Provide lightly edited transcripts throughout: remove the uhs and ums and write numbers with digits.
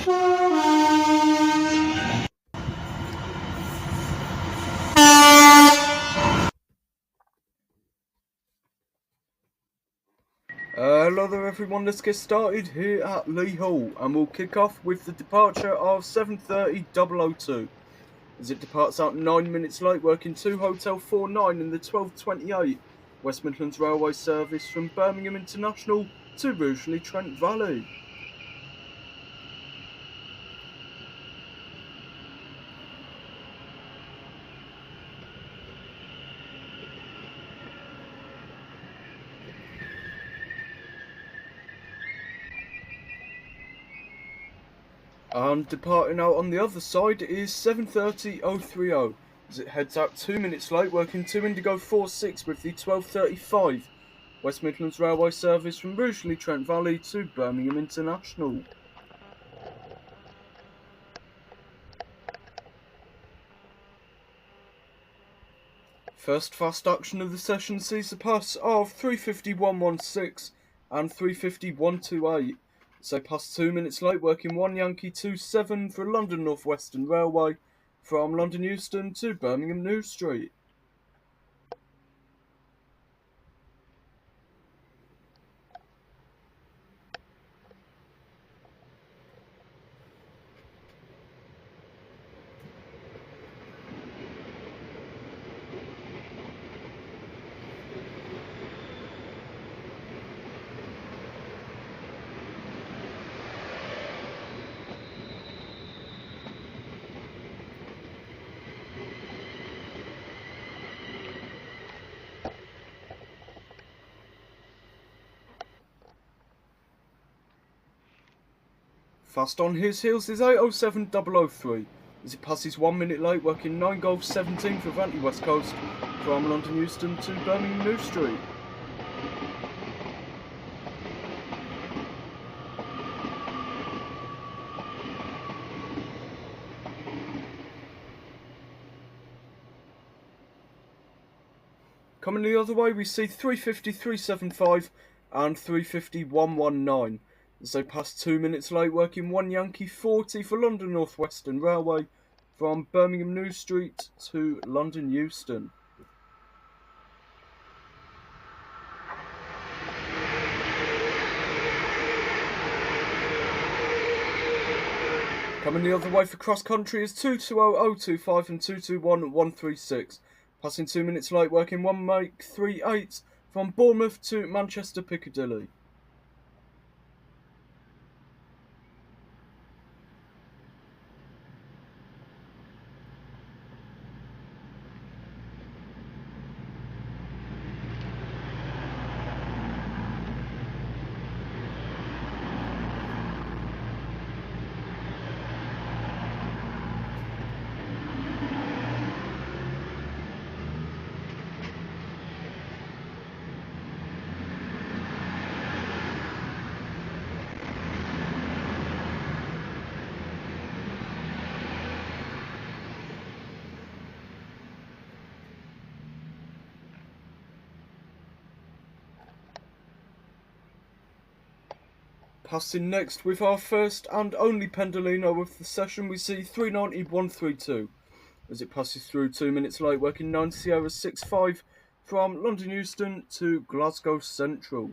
Hello there everyone, let's get started here at Lea Hall and we'll kick off with the departure of 7:30 as it departs out 9 minutes late, working to Hotel 49 in the 12:28 West Midlands Railway service from Birmingham International to Rugeley Trent Valley. And departing out on the other side is 7:30 as it heads out 2 minutes late, working to Indigo 46 with the 12:35 West Midlands Railway service from Rugeley Trent Valley to Birmingham International. First fast action of the session sees the pass of 3:50.116 and 3:50.128. So pass 2 minutes late, working 1 Yankee 27 for London Northwestern Railway from London Euston to Birmingham New Street. Fast on his heels is 8:07.003 as it passes 1 minute late, working 9 Golf 17 for Avanti West Coast from London Euston to Birmingham New Street. Coming the other way, we see 3:50.375 and 3:50.119 as they pass 2 minutes late, working 1 Yankee 40 for London Northwestern Railway from Birmingham New Street to London Euston. Coming the other way for cross country is 2:20.025 and 2:21.136. Passing 2 minutes late, working 1 make 38 from Bournemouth to Manchester Piccadilly. Passing next with our first and only Pendolino of the session, we see 3:90.132 as it passes through 2 minutes late, working 9 Sierra 65 from London Euston to Glasgow Central.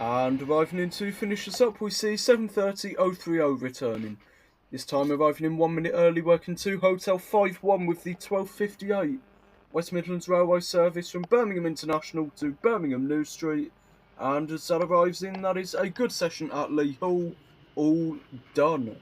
And arriving in to finish us up, we see 7:30.030 returning. This time arriving in 1 minute early, working to Hotel 51 with the 12:58 West Midlands Railway service from Birmingham International to Birmingham New Street. And as that arrives in, that is a good session at Lea Hall, all done.